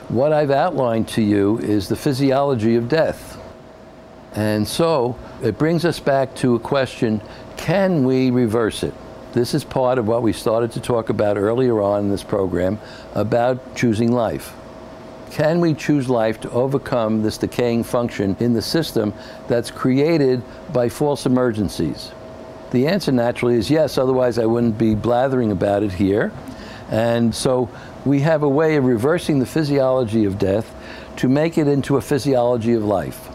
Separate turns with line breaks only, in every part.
What I've outlined to you is the physiology of death. And so it brings us back to a question, can we reverse it? This is part of what we started to talk about earlier on in this program about choosing life. Can we choose life to overcome this decaying function in the system that's created by false emergencies? The answer naturally is yes, otherwise I wouldn't be blathering about it here. And so we have a way of reversing the physiology of death to make it into a physiology of life.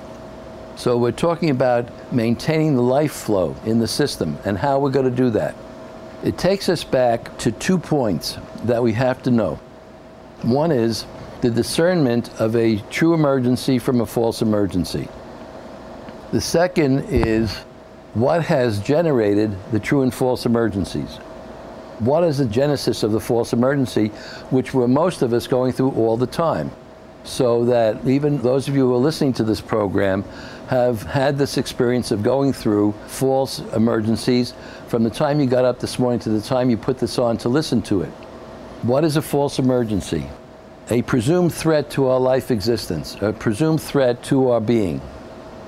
So we're talking about maintaining the life flow in the system and how we're going to do that. It takes us back to 2 points that we have to know. One is the discernment of a true emergency from a false emergency. The second is what has generated the true and false emergencies. What is the genesis of the false emergency, which we're most of us going through all the time? So that even those of you who are listening to this program have had this experience of going through false emergencies from the time you got up this morning to the time you put this on to listen to it. What is a false emergency? A presumed threat to our life existence, a presumed threat to our being.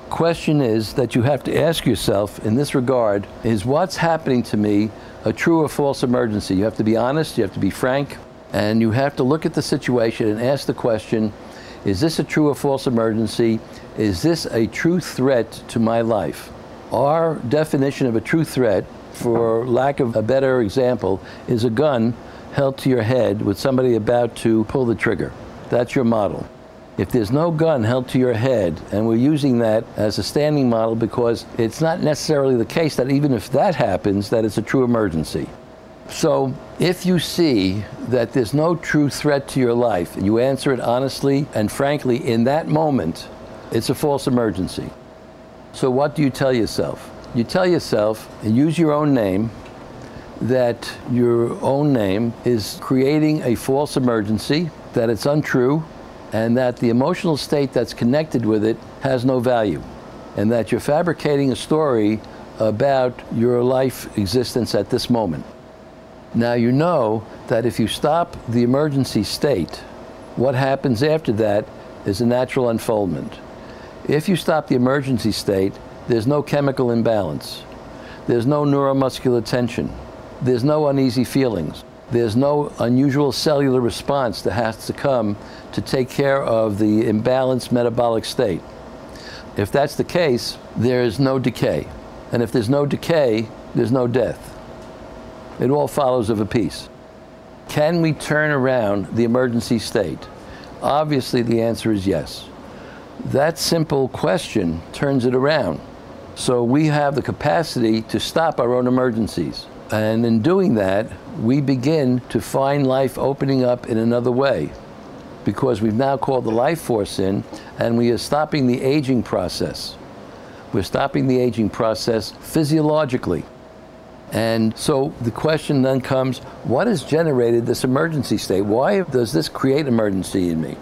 Question is that you have to ask yourself in this regard, is what's happening to me a true or false emergency? You have to be honest, you have to be frank, and you have to look at the situation and ask the question, is this a true or false emergency? Is this a true threat to my life? Our definition of a true threat, for lack of a better example, is a gun held to your head with somebody about to pull the trigger. That's your model. If there's no gun held to your head, and we're using that as a standing model because it's not necessarily the case that even if that happens, that it's a true emergency. So if you see that there's no true threat to your life, and you answer it honestly and frankly in that moment, it's a false emergency. So what do you tell yourself? You tell yourself, and use your own name, that your own name is creating a false emergency, that it's untrue, and that the emotional state that's connected with it has no value, and that you're fabricating a story about your life existence at this moment. Now you know that if you stop the emergency state, what happens after that is a natural unfoldment. If you stop the emergency state, there's no chemical imbalance. There's no neuromuscular tension. There's no uneasy feelings. There's no unusual cellular response that has to come to take care of the imbalanced metabolic state. If that's the case, there is no decay. And if there's no decay, there's no death. It all follows of a piece. Can we turn around the emergency state? Obviously, the answer is yes. That simple question turns it around. So we have the capacity to stop our own emergencies. And in doing that, we begin to find life opening up in another way, because we've now called the life force in, and we are stopping the aging process. We're stopping the aging process physiologically. And so the question then comes, what has generated this emergency state? Why does this create emergency in me?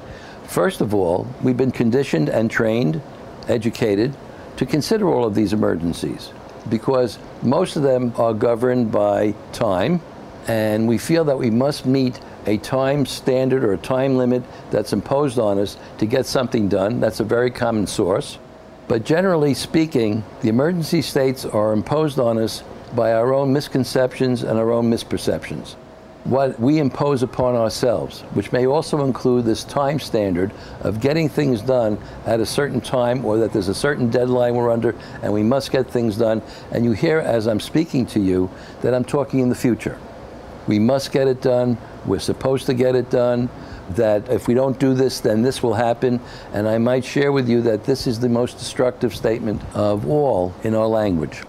First of all, we've been conditioned and trained, educated, to consider all of these emergencies, because most of them are governed by time, and we feel that we must meet a time standard or a time limit that's imposed on us to get something done. That's a very common source. But generally speaking, the emergency states are imposed on us by our own misconceptions and our own misperceptions. What we impose upon ourselves, which may also include this time standard of getting things done at a certain time, or that there's a certain deadline we're under and we must get things done. And you hear as I'm speaking to you that I'm talking in the future. We must get it done, we're supposed to get it done, that if we don't do this, then this will happen. And I might share with you that this is the most destructive statement of all in our language.